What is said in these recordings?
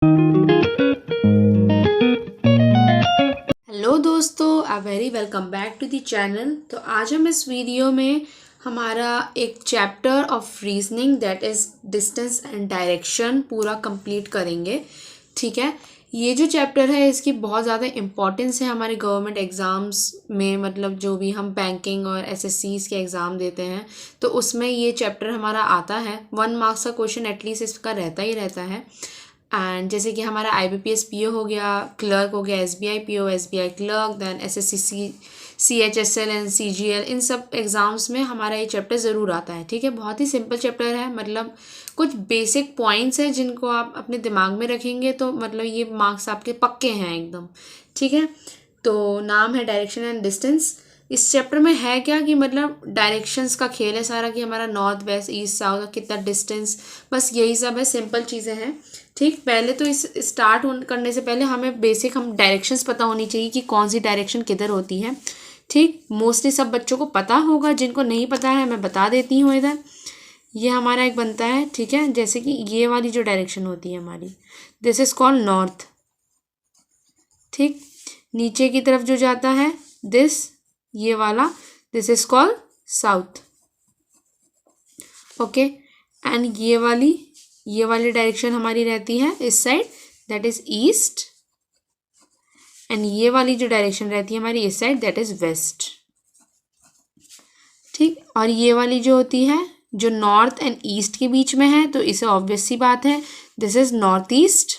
Hello दोस्तों, uh very welcome back to the channel. तो आज हम इस वीडियो में हमारा एक chapter of reasoning that is distance and direction पूरा कंप्लीट करेंगे। ठीक है, ये जो चैप्टर है इसकी बहुत ज़्यादा इम्पोर्टेंस है हमारे गवर्नमेंट एग्ज़ाम्स में, मतलब जो भी हम बैंकिंग और एसएससीज के एग्ज़ाम देते हैं तो उसमें ये चैप्टर हमारा आता है। 1 मार्क्स का क्वेश्चन एटलीस्ट इसका रहता ही रहता है। एंड जैसे कि हमारा IBPS PO हो गया, क्लर्क हो गया, SBI PO, SBI clerk, then SSC CHSL and CGL, इन सब एग्ज़ाम्स में हमारा ये चैप्टर ज़रूर आता है। ठीक है, बहुत ही सिंपल चैप्टर है, मतलब कुछ बेसिक पॉइंट्स हैं जिनको आप अपने दिमाग में रखेंगे तो मतलब ये मार्क्स आपके पक्के हैं एकदम। ठीक है, तो नाम है डायरेक्शन एंड डिस्टेंस। इस चैप्टर में है क्या कि मतलब डायरेक्शंस का खेल है सारा, कि हमारा नॉर्थ वेस्ट ईस्ट साउथ कितना डिस्टेंस, बस यही सब है, सिंपल चीज़ें हैं। ठीक, पहले तो इस स्टार्ट करने से पहले हमें बेसिक हम डायरेक्शंस पता होनी चाहिए कि कौन सी डायरेक्शन किधर होती है। ठीक, मोस्टली सब बच्चों को पता होगा, जिनको नहीं पता है मैं बता देती हूँ इधर। ये हमारा एक बनता है, ठीक है, जैसे कि ये वाली जो डायरेक्शन होती है हमारी, दिस इज कॉल्ड नॉर्थ। ठीक, नीचे की तरफ जो जाता है दिस, ये वाला, this is called south. Okay, and ये वाली डायरेक्शन हमारी रहती है इस side, that is east. And ये वाली जो डायरेक्शन रहती है हमारी इस साइड, दैट इज वेस्ट। ठीक, और ये वाली जो होती है जो नॉर्थ एंड ईस्ट के बीच में है, तो इसे ऑब्वियस सी बात है, दिस इज नॉर्थ ईस्ट।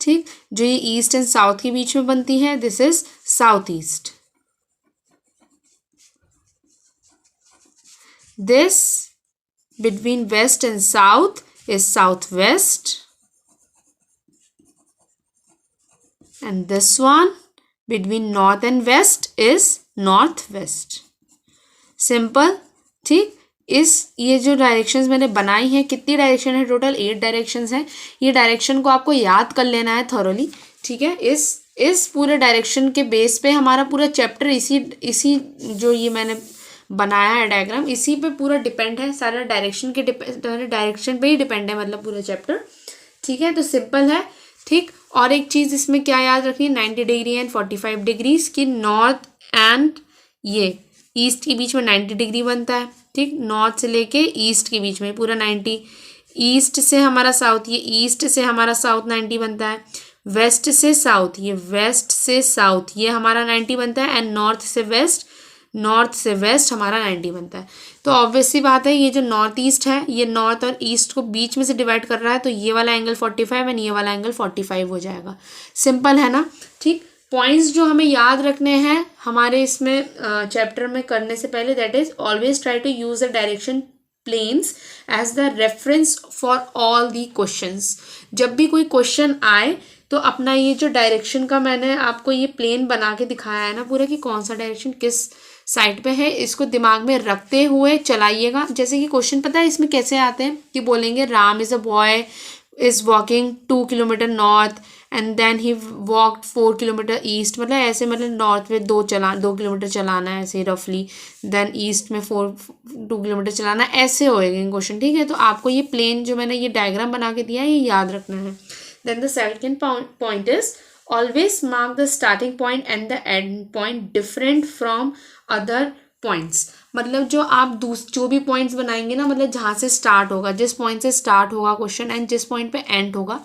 ठीक, जो ये ईस्ट एंड साउथ के बीच में बनती है, this is south east. This between west and south is southwest, and this one between north and west is northwest. Simple. ठीक, ये जो डायरेक्शंस मैंने बनाई हैं, कितनी डायरेक्शन है टोटल? 8 डायरेक्शंस हैं। ये डायरेक्शन को आपको याद कर लेना है थॉरोली। ठीक है, इस पूरे डायरेक्शन के बेस पे हमारा पूरा चैप्टर इसी जो ये मैंने बनाया है डायग्राम, इसी पे पूरा डिपेंड है, सारा डायरेक्शन पे ही डिपेंड है, मतलब पूरा चैप्टर। ठीक है, तो सिंपल है। ठीक, और एक चीज़ इसमें क्या याद रखनी है, 90 डिग्री एंड 45 डिग्रीज की, नॉर्थ एंड ये ईस्ट के बीच में 90 डिग्री बनता है। ठीक, नॉर्थ से लेके ईस्ट के बीच में पूरा 90, ईस्ट से हमारा साउथ, ये ईस्ट से हमारा साउथ 90 बनता है, वेस्ट से साउथ, ये वेस्ट से साउथ ये हमारा 90 बनता है, एंड नॉर्थ से वेस्ट हमारा 90 बनता है। तो ऑब्वियस सी बात है, ये जो नॉर्थ ईस्ट है, ये नॉर्थ और ईस्ट को बीच में से डिवाइड कर रहा है, तो ये वाला एंगल 45 एंड ये वाला एंगल 45 हो जाएगा। सिंपल है ना। ठीक, पॉइंट्स जो हमें याद रखने हैं हमारे इसमें चैप्टर में करने से पहले, that is always try to use the direction planes as the reference for all the questions. जब भी कोई क्वेश्चन आए तो अपना ये जो डायरेक्शन का मैंने आपको ये प्लेन बना के दिखाया है ना पूरा, कि कौन सा डायरेक्शन किस साइड पे है, इसको दिमाग में रखते हुए चलाइएगा। जैसे कि क्वेश्चन पता है इसमें कैसे आते हैं, कि बोलेंगे Ram is a boy is walking 2 kilometre north and then he walked 4 kilometre east, मतलब ऐसे, मतलब नॉर्थ में 2 किलोमीटर चलाना है ऐसे रफली, देन ईस्ट में 2 किलोमीटर चलाना है, ऐसे होएगा क्वेश्चन। ठीक है, तो आपको ये प्लेन जो मैंने ये डायग्राम बना के दिया है ये याद रखना है। Then the second point is always mark the starting point and the end point different from other points. मतलब जो भी पॉइंट्स बनाएंगे ना, मतलब जहाँ से स्टार्ट होगा, जिस पॉइंट से स्टार्ट होगा क्वेश्चन एंड जिस पॉइंट पे एंड होगा,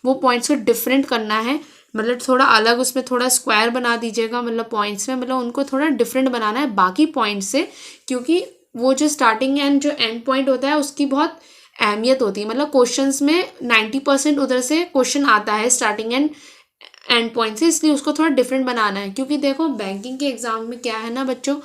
वो पॉइंट्स को डिफरेंट करना है। मतलब थोड़ा अलग, उसमें थोड़ा स्क्वायर बना दीजिएगा, मतलब पॉइंट्स में, मतलब उनको थोड़ा डिफरेंट बनाना है बाकी पॉइंट से, क्योंकि वो जो स्टार्टिंग एंड जो एंड पॉइंट होता है उसकी बहुत अहमियत होती है। मतलब क्वेश्चंस में 90% उधर से क्वेश्चन आता है स्टार्टिंग एंड पॉइंट से, इसलिए उसको थोड़ा डिफरेंट बनाना है। क्योंकि देखो बैंकिंग के एग्जाम में क्या है ना बच्चों,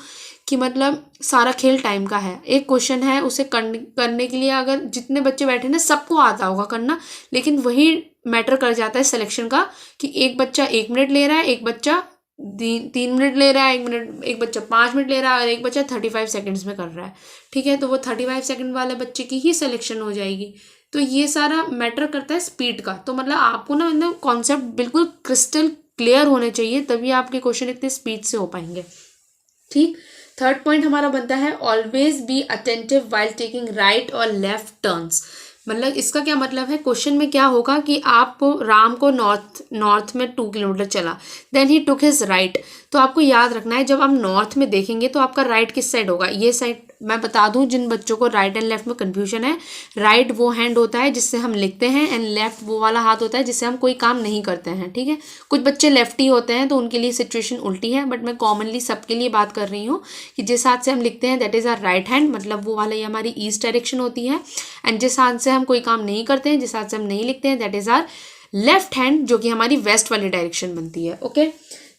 कि मतलब सारा खेल टाइम का है। एक क्वेश्चन है, उसे करने के लिए अगर जितने बच्चे बैठे ना, सबको आता होगा करना, लेकिन वही मैटर कर जाता है सिलेक्शन का, कि एक बच्चा 1 मिनट ले रहा है, एक बच्चा 3 मिनट ले रहा है, एक बच्चा 5 मिनट ले रहा है, और एक बच्चा 35 सेकेंड्स में कर रहा है। ठीक है, तो वो 35 सेकेंड वाले बच्चे की ही सिलेक्शन हो जाएगी। तो ये सारा मैटर करता है स्पीड का। तो मतलब आपको ना, मतलब कॉन्सेप्ट बिल्कुल क्रिस्टल क्लियर होने चाहिए, तभी आपके क्वेश्चन इतने स्पीड से हो पाएंगे। ठीक, थर्ड पॉइंट हमारा बनता है always be attentive while taking right और लेफ्ट टर्न्स। मतलब इसका क्या मतलब है, क्वेश्चन में क्या होगा कि आप राम को नॉर्थ में 2 किलोमीटर चला, then he took his right. तो आपको याद रखना है जब हम नॉर्थ में देखेंगे तो आपका राइट किस साइड होगा, ये साइड। मैं बता दूं जिन बच्चों को राइट एंड लेफ्ट में कंफ्यूजन है, राइट वो हैंड होता है जिससे हम लिखते हैं एंड लेफ्ट वो वाला हाथ होता है जिससे हम कोई काम नहीं करते हैं, ठीक है। कुछ बच्चे लेफ्टी होते हैं तो उनके लिए सिचुएशन उल्टी है, बट मैं कॉमनली सबके लिए बात कर रही हूँ कि जिस हाथ से हम लिखते हैं that is our right hand, मतलब वो वाला ये हमारी ईस्ट डायरेक्शन होती है। एंड जिस हाथ से हम कोई काम नहीं करते हैं, जिस हाथ से हम नहीं लिखते हैं, that is our left hand, जो कि हमारी वेस्ट वाली डायरेक्शन बनती है। ओके,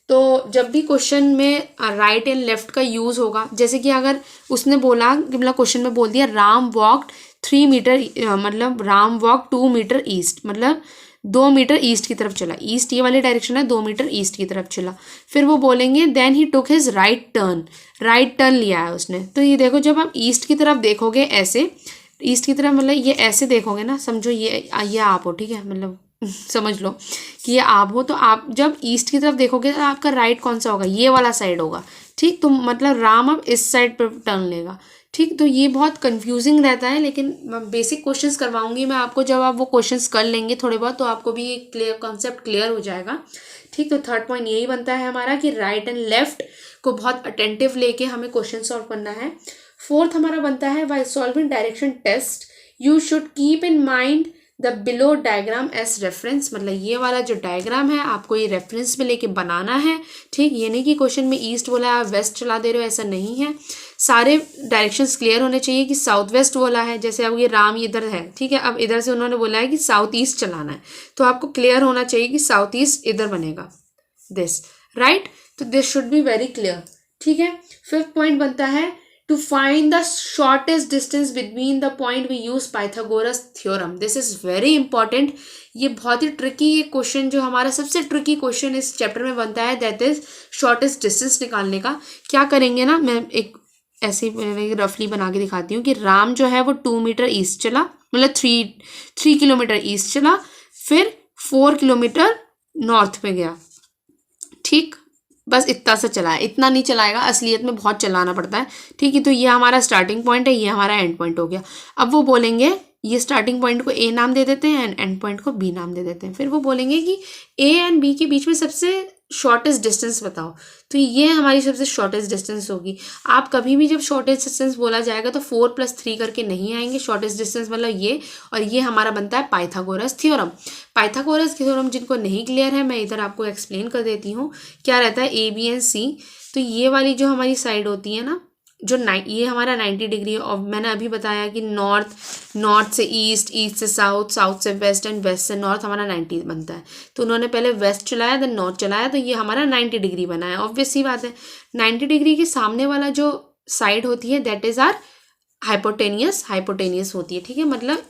तो जब भी क्वेश्चन में राइट एंड लेफ्ट का यूज़ होगा, जैसे कि अगर उसने बोला कि मतलब क्वेश्चन में बोल दिया राम वॉकड 3 मीटर, मतलब राम वॉक 2 मीटर ईस्ट, मतलब 2 मीटर ईस्ट की तरफ चला, ईस्ट ये वाली डायरेक्शन है, 2 मीटर ईस्ट की तरफ चला। फिर वो बोलेंगे then he took his right turn, right turn लिया है उसने। तो ये देखो जब आप ईस्ट की तरफ देखोगे ऐसे, ईस्ट की तरफ मतलब ये ऐसे देखोगे ना, समझो ये आप हो, ठीक है, मतलब समझ लो कि ये आप हो, तो आप जब ईस्ट की तरफ देखोगे तो आपका राइट कौन सा होगा, ये वाला साइड होगा, ठीक। तो मतलब राम अब इस साइड पर टर्न लेगा, ठीक। तो ये बहुत कंफ्यूजिंग रहता है, लेकिन बेसिक क्वेश्चंस करवाऊंगी मैं आपको, जब आप वो क्वेश्चंस कर लेंगे थोड़े बहुत तो आपको भी एक क्लियर कॉन्सेप्ट क्लियर हो जाएगा, ठीक। तो थर्ड पॉइंट यही बनता है हमारा कि राइट एंड लेफ्ट को बहुत अटेंटिव लेके हमें क्वेश्चन सॉल्व करना है। फोर्थ हमारा बनता है while solving direction test you should keep in mind the below diagram as reference, मतलब ये वाला जो डायग्राम है आपको ये रेफरेंस में लेके बनाना है, ठीक। ये नहीं कि क्वेश्चन में ईस्ट बोला है आप वेस्ट चला दे रहे हो, ऐसा नहीं है। सारे डायरेक्शंस क्लियर होने चाहिए कि साउथ वेस्ट बोला है, जैसे अब ये राम इधर है, ठीक है, अब इधर से उन्होंने बोला है कि साउथ ईस्ट चलाना है, तो आपको क्लियर होना चाहिए कि साउथ ईस्ट इधर बनेगा, दिस राइट। तो this should be very clear, ठीक है। फिफ्थ पॉइंट बनता है to find the shortest distance between the point we use Pythagoras theorem. This is very important. ये बहुत ही ट्रिकी क्वेश्चन, जो हमारा सबसे ट्रिकी क्वेश्चन इस चैप्टर में बनता है, दैट इज शॉर्टेस्ट डिस्टेंस निकालने का। क्या करेंगे ना, मैं एक ऐसे रफली बना के दिखाती हूँ कि राम जो है वो 2 मीटर ईस्ट चला, मतलब 3 किलोमीटर ईस्ट चला, फिर 4 किलोमीटर नॉर्थ में गया, ठीक। बस इतना सा चला है, इतना नहीं चलाएगा, असलियत में बहुत चलाना पड़ता है, ठीक है। तो ये हमारा स्टार्टिंग पॉइंट है, ये हमारा एंड पॉइंट हो गया। अब वो बोलेंगे ये स्टार्टिंग पॉइंट को ए नाम दे देते हैं एंड एंड पॉइंट को बी नाम दे देते हैं। फिर वो बोलेंगे कि ए एंड बी के बीच में सबसे शॉर्टेस्ट डिस्टेंस बताओ, तो ये हमारी सबसे शॉर्टेस्ट डिस्टेंस होगी। आप कभी भी जब शॉर्टेस्ट डिस्टेंस बोला जाएगा तो 4 + 3 करके नहीं आएंगे, शॉर्टेस्ट डिस्टेंस मतलब ये, और ये हमारा बनता है पाइथागोरस थ्योरम। पाइथागोरस थ्योरम जिनको नहीं क्लियर है, मैं इधर आपको एक्सप्लेन कर देती हूँ। क्या रहता है, ए बी एंड सी, तो ये वाली जो हमारी साइड होती है ना, जो ये हमारा 90 डिग्री है, और मैंने अभी बताया कि नॉर्थ से ईस्ट, ईस्ट से साउथ, साउथ से वेस्ट एंड वेस्ट से नॉर्थ हमारा 90 बनता है। तो उन्होंने पहले वेस्ट चलाया देन नॉर्थ चलाया, तो ये हमारा 90 डिग्री बना है। ऑब्वियस सी बात है, 90 डिग्री के सामने वाला जो साइड होती है दैट इज आर हाइपोटेनियस होती है, ठीक है। मतलब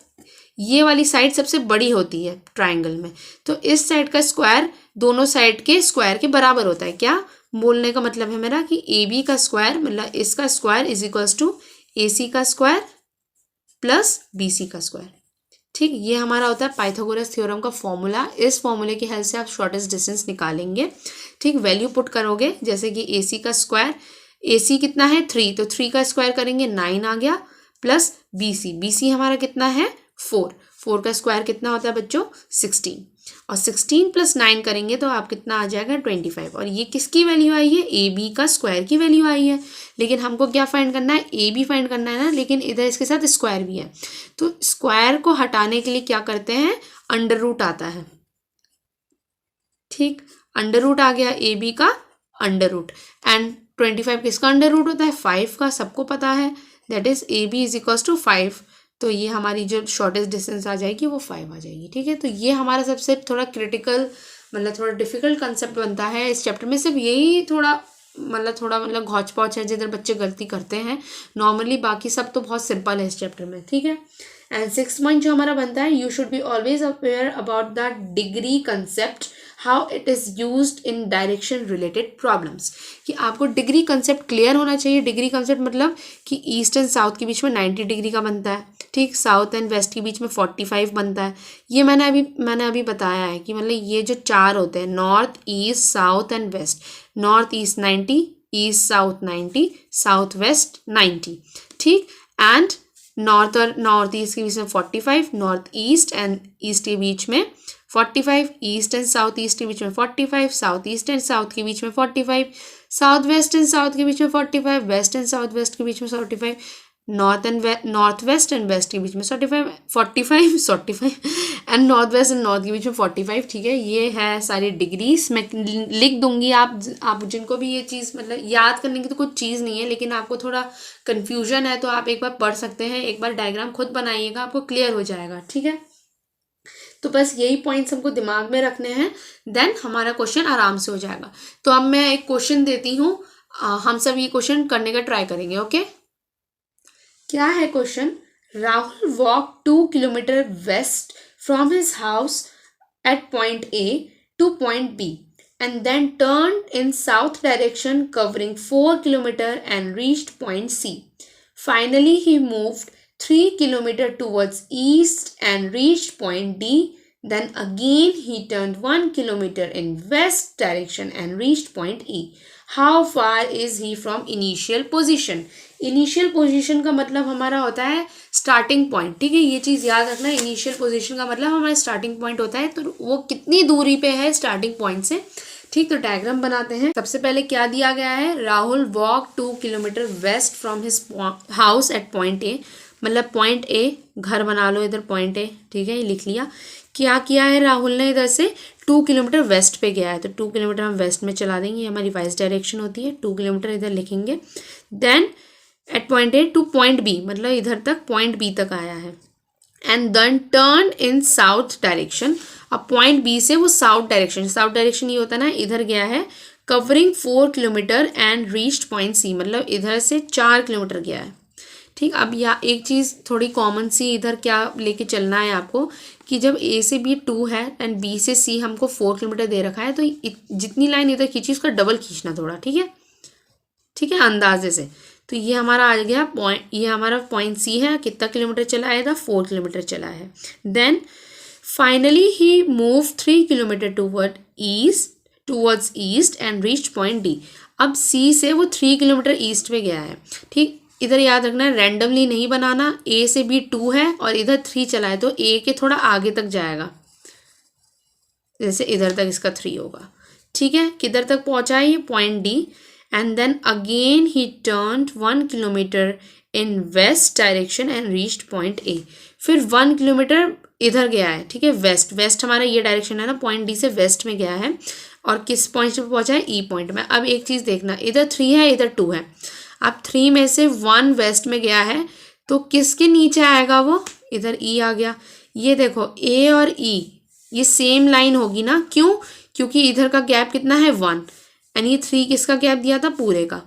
ये वाली साइड सबसे बड़ी होती है ट्राइंगल में, तो इस साइड का स्क्वायर दोनों साइड के स्क्वायर के बराबर होता है। क्या बोलने का मतलब है मेरा कि ए बी का स्क्वायर मतलब इसका स्क्वायर इज इक्वल्स टू ए सी का स्क्वायर प्लस बी सी का स्क्वायर, ठीक। ये हमारा होता है पाइथागोरस थ्योरम का फॉर्मूला। इस फॉर्मूले की हेल्प से आप शॉर्टेस्ट डिस्टेंस निकालेंगे, ठीक। वैल्यू पुट करोगे, जैसे कि ए सी का स्क्वायर, ए सी कितना है 3, तो 3 का स्क्वायर करेंगे 9 आ गया, प्लस बी सी हमारा कितना है 4 का स्क्वायर कितना होता है बच्चों 16, और 16 + 9 करेंगे तो आप कितना आ जाएगा 25। और ये किसकी वैल्यू आई है, ए बी का स्क्वायर की वैल्यू आई है। लेकिन हमको क्या फाइंड करना है, ए बी फाइंड करना है ना, लेकिन इधर इसके साथ स्क्वायर भी है, तो स्क्वायर को हटाने के लिए क्या करते हैं, अंडर रूट आता है, ठीक। अंडर रूट आ गया ए बी का अंडर रूट, एंड 25 किसका अंडर रूट होता है 5 का, सबको पता है, that is A B is equals to 5। तो ये हमारी जो शॉर्टेस्ट डिस्टेंस आ जाएगी वो 5 आ जाएगी, ठीक है। तो ये हमारा सबसे थोड़ा क्रिटिकल मतलब थोड़ा डिफिकल्ट कंसेप्ट बनता है इस चैप्टर में। सिर्फ यही थोड़ा मतलब घौच पौच है जिधर बच्चे गलती करते हैं, नॉर्मली बाकी सब तो बहुत सिंपल है इस चैप्टर में, ठीक है। एंड 6th पॉइंट जो हमारा बनता है, you should be always aware about the degree concept, how it is used in direction related problems, कि आपको डिग्री कंसेप्ट क्लियर होना चाहिए। डिग्री कंसेप्ट मतलब कि ईस्ट एंड साउथ के बीच में 90 डिग्री का बनता है, ठीक। साउथ एंड वेस्ट के बीच में 45 बनता है। ये मैंने अभी बताया है कि मतलब ये जो 4 होते हैं, north east south and west, north east 90, east south 90, south west 90, ठीक। एंड नॉर्थ और नॉर्थ ईस्ट के बीच में 45, नॉर्थ ईस्ट एंड ईस्ट के बीच में 45, ईस्ट एंड साउथ ईस्ट के बीच में 45, साउथ ईस्ट एंड साउथ के बीच में 45, साउथ वेस्ट एंड साउथ के बीच में 45, वेस्ट एंड साउथ वेस्ट के बीच में 45, नॉर्थ वेस्ट एंड वेस्ट के बीच में 45 and north west and north के बीच में 45। ठीक है, ये है सारी डिग्रीज। मैं लिख दूंगी, आप जिनको भी ये चीज़ मतलब याद करने की तो कुछ चीज़ नहीं है, लेकिन आपको थोड़ा कन्फ्यूजन है तो आप एक बार पढ़ सकते हैं, एक बार डायग्राम खुद बनाइएगा, आपको क्लियर हो जाएगा। ठीक है, तो बस यही पॉइंट्स हमको दिमाग में रखने हैं, देन हमारा क्वेश्चन आराम से हो जाएगा। तो अब मैं एक क्वेश्चन देती हूँ, हम सब ये क्वेश्चन करने का ट्राई करेंगे। ओके, क्या है question? Rahul walk 2 kilometre west from his house at point A to point B and then turned in south direction covering 4 kilometer and reached point C. Finally, he moved 3 kilometer towards east and reached point D. Then again he turned 1 kilometer in west direction and reached point E. How far is he from initial position? Initial position का मतलब हमारा होता है starting point. ठीक है, ये चीज़ याद रखना, इनिशियल पोजीशन का मतलब हमारा स्टार्टिंग पॉइंट होता है, तो वो कितनी दूरी पे है स्टार्टिंग पॉइंट से। ठीक, तो डायग्राम बनाते हैं। सबसे पहले क्या दिया गया है? Rahul walk 2 kilometre west from his house at point A, मतलब पॉइंट ए, घर बना लो इधर पॉइंट ए। ठीक है, ये लिख लिया। क्या किया है राहुल ने? इधर से 2 किलोमीटर वेस्ट पे गया है, तो 2 किलोमीटर हम वेस्ट में चला देंगे, ये हमारी वाइज डायरेक्शन होती है। 2 किलोमीटर इधर लिखेंगे। Then at point A to point B, मतलब इधर तक पॉइंट बी तक आया है। And then turn in south direction, अब पॉइंट बी से वो साउथ डायरेक्शन ये होता है ना, इधर गया है, covering 4 kilometre and reached point C, मतलब इधर से 4 किलोमीटर गया है। ठीक, अब या एक चीज़ थोड़ी कॉमन सी इधर क्या लेके चलना है आपको, कि जब ए से बी 2 है एंड बी से सी हमको 4 किलोमीटर दे रखा है, तो जितनी लाइन इधर खींची उसका डबल खींचना थोड़ा। ठीक है, ठीक है, अंदाजे से। तो ये हमारा आ गया पॉइंट, ये हमारा पॉइंट सी है, कितना किलोमीटर चला है? 4 किलोमीटर चला है। Then finally he move 3 kilometre towards east and reach point D. अब सी से वो 3 किलोमीटर ईस्ट में गया है। ठीक, इधर याद रखना है, रैंडमली नहीं बनाना। ए से बी 2 है और इधर 3 चला है, तो ए के थोड़ा आगे तक जाएगा, जैसे इधर तक इसका 3 होगा। ठीक है, किधर तक पहुंचा है? ये point D. And then again he turned 1 kilometer in west direction and reached point A. फिर 1 किलोमीटर इधर गया है। ठीक है, वेस्ट हमारा ये डायरेक्शन है ना, पॉइंट डी से वेस्ट में गया है और किस पॉइंट पे पहुंचा है? ई पॉइंट में। अब एक चीज़ देखना, इधर 3 है, इधर 2 है। अब 3 में से 1 वेस्ट में गया है, तो किसके नीचे आएगा वो? इधर ई आ गया। ये देखो, ए और ई ये सेम लाइन होगी ना, क्यों? क्योंकि इधर का गैप कितना है? 1, एंड ये 3 किसका गैप दिया था? पूरे का।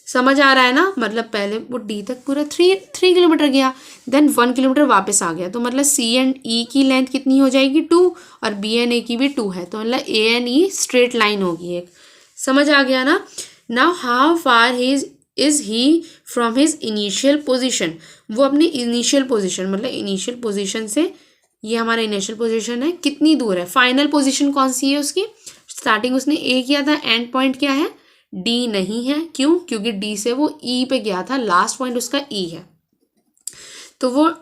समझ आ रहा है ना? मतलब पहले वो डी तक पूरा 3 किलोमीटर गया, देन 1 किलोमीटर वापस आ गया, तो मतलब सी एंड ई की लेंथ कितनी हो जाएगी? 2, और बी एंड ए की भी 2 है, तो मतलब A and E straight line होगी एक। समझ आ गया ना? Now how far is he from his initial position, वो अपनी इनिशियल पोजिशन, मतलब इनिशियल पोजिशन से, ये हमारा इनिशियल पोजिशन है, कितनी दूर है? फाइनल पोजिशन कौन सी है उसकी? स्टार्टिंग उसने ए किया था, एंड पॉइंट क्या है? डी नहीं है। क्यों? क्योंकि डी से वो ई पे गया था, लास्ट पॉइंट उसका ई है। तो वो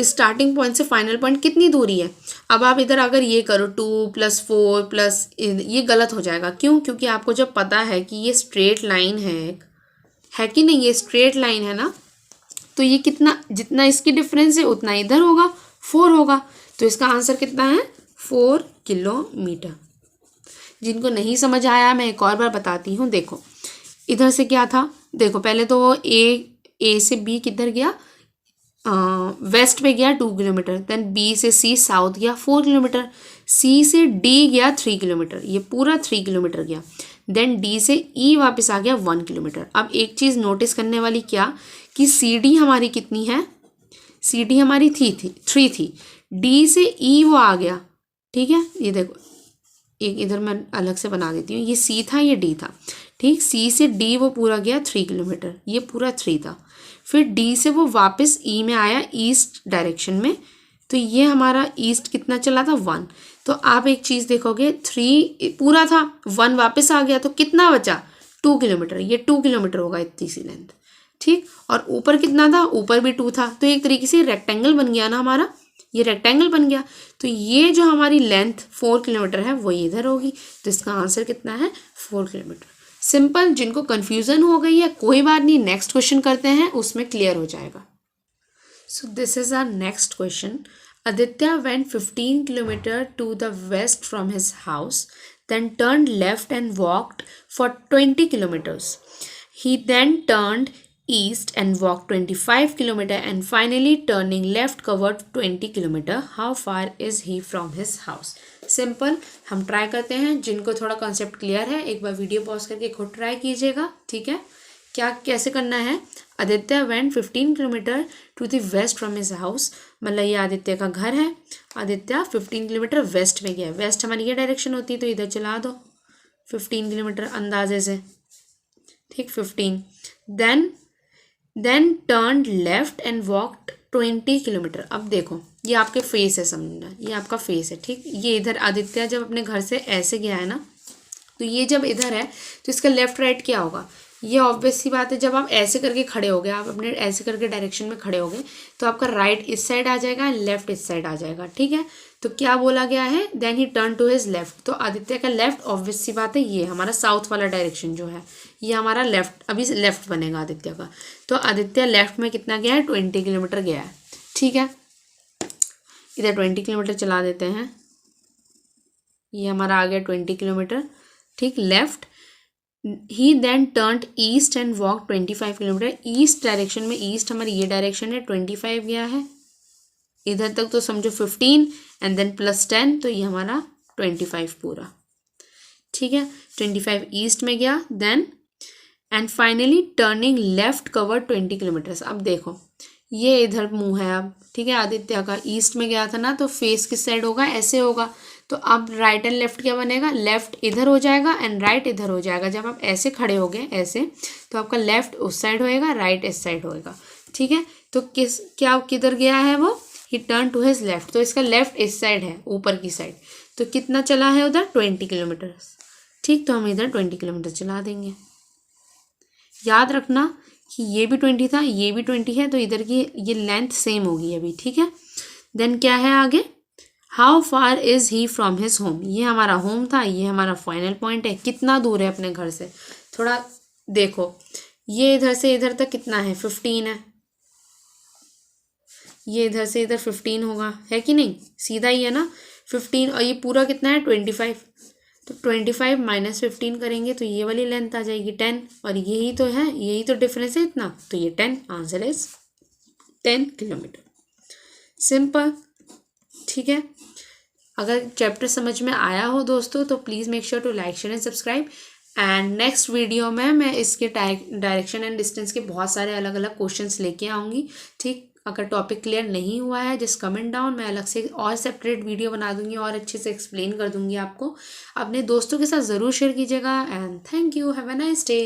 स्टार्टिंग पॉइंट से फाइनल पॉइंट कितनी दूरी है? अब आप इधर अगर ये करो 2 + 4 + ये गलत हो जाएगा। क्यों? क्योंकि आपको जब पता है कि ये स्ट्रेट लाइन है कि नहीं, ये स्ट्रेट लाइन है ना, तो ये कितना, जितना इसकी डिफरेंस है उतना इधर होगा, 4 होगा, तो इसका आंसर कितना है? 4 किलोमीटर। जिनको नहीं समझ आया मैं एक और बार बताती हूँ। देखो इधर से क्या था, देखो पहले तो वो ए से बी किधर गया? वेस्ट पे गया 2 किलोमीटर, देन बी से सी साउथ गया 4 किलोमीटर, सी से डी गया 3 किलोमीटर, ये पूरा 3 किलोमीटर गया, देन डी से ई वापस आ गया 1 किलोमीटर। अब एक चीज़ नोटिस करने वाली क्या, कि सी डी हमारी कितनी है? सी डी हमारी 3 थी, डी से ई वो आ गया। ठीक है, ये देखो एक इधर मैं अलग से बना देती हूँ, ये सी था, ये डी था। ठीक, सी से डी वो पूरा गया 3 किलोमीटर, ये पूरा 3 था। फिर डी से वो वापस ई में आया ईस्ट डायरेक्शन में, तो ये हमारा ईस्ट कितना चला था? 1। तो आप एक चीज़ देखोगे, 3 पूरा था, 1 वापस आ गया, तो कितना बचा? 2 किलोमीटर। ये 2 किलोमीटर होगा इतनी सी लेंथ। ठीक, और ऊपर कितना था, ऊपर भी 2 था, तो एक तरीके से रेक्टेंगल बन गया ना हमारा, ये रेक्टेंगल बन गया। तो ये जो हमारी लेंथ 4 किलोमीटर है वो इधर होगी, तो इसका आंसर कितना है 4 किलोमीटर। सिंपल, जिनको कन्फ्यूज़न हो गई है कोई बात नहीं, नेक्स्ट क्वेश्चन करते हैं, उसमें क्लियर हो जाएगा। So this is our next question. Aditya went 15 kilometers to the west from his house, then turned left and walked for 20 kilometers. He then turned east and walked 25 kilometers and finally turning left covered 20 kilometers. How far is he from his house? Simple, हम try करते हैं। जिनको थोड़ा concept clear है एक बार video pause करके खुद try कीजिएगा, ठीक है। क्या कैसे करना है, Aditya went 15 kilometre to the west from his house, मतलब ये आदित्य का घर है। आदित्य 15 किलोमीटर वेस्ट में गया, वेस्ट हमारी ये डायरेक्शन होती है, तो इधर चला दो 15 किलोमीटर अंदाजे से, ठीक 15। Then turn left and walked 20 kilometre. अब देखो ये आपके फेस है, समझना ये आपका फेस है, ठीक। ये इधर आदित्य जब अपने घर से ऐसे गया है ना, तो ये जब इधर है तो इसका लेफ्ट राइट क्या होगा, ये ऑब्वियस सी बात है। जब आप ऐसे करके खड़े हो गए, आप अपने ऐसे करके डायरेक्शन में खड़े हो गए, तो आपका राइट इस साइड आ जाएगा, लेफ्ट इस साइड आ जाएगा, ठीक है। तो क्या बोला गया है, then he turn to his left, तो आदित्य का लेफ्ट ऑब्वियस सी बात है, ये हमारा साउथ वाला डायरेक्शन जो है ये हमारा लेफ्ट, अभी लेफ्ट बनेगा आदित्य का। तो आदित्य लेफ्ट में कितना गया है, 20 किलोमीटर गया है, ठीक है। इधर 20 किलोमीटर चला देते हैं, ये हमारा आ गया 20 किलोमीटर, ठीक। Left, he then turned east and walk 25 kilometre. East direction में, ईस्ट हमारी ये डायरेक्शन है, 25 गया है, इधर तक तो समझो 15 एंड देन प्लस 10, तो ये हमारा 25 पूरा, ठीक है। 25 ईस्ट में गया, then and finally turning left cover 20 kilometres. अब देखो ये इधर मुंह है अब, ठीक है। आदित्य का ईस्ट में गया था ना, तो फेस किस साइड होगा, ऐसे होगा। तो अब राइट एंड लेफ्ट क्या बनेगा, लेफ्ट इधर हो जाएगा एंड राइट इधर हो जाएगा। जब आप ऐसे खड़े हो गए ऐसे, तो आपका लेफ्ट उस साइड होएगा, राइट इस साइड होएगा, ठीक है। तो किधर गया है वो, he turn to his left, तो इसका लेफ्ट इस साइड है, ऊपर की साइड। तो कितना चला है उधर, 20 किलोमीटर, ठीक। तो हम इधर 20 किलोमीटर चला देंगे। याद रखना कि ये भी 20 था, ये भी 20 है, तो इधर की ये लेंथ सेम होगी अभी, ठीक है। देन क्या है आगे, how far is he from his home, ये हमारा होम था, ये हमारा फाइनल पॉइंट है। कितना दूर है अपने घर से, थोड़ा देखो, ये इधर से इधर तक कितना है, 15 है। ये इधर से इधर 15 होगा, है कि नहीं, सीधा ही है ना 15, और ये पूरा कितना है 25। तो 25 माइनस 15 करेंगे तो ये वाली लेंथ आ जाएगी 10, और यही तो है, यही तो डिफरेंस है इतना, तो ये 10, आंसर इज 10 किलोमीटर। सिंपल, ठीक है। अगर चैप्टर समझ में आया हो दोस्तों, तो please make sure to like share and subscribe. And next video में मैं इसके डायरेक्शन एंड डिस्टेंस के बहुत सारे अलग अलग क्वेश्चंस लेके आऊँगी, ठीक। अगर टॉपिक क्लियर नहीं हुआ है जस्ट कमेंट डाउन, मैं अलग से और सेपरेट वीडियो बना दूंगी और अच्छे से एक्सप्लेन कर दूंगी आपको। अपने दोस्तों के साथ ज़रूर शेयर कीजिएगा। And thank you, have a nice day.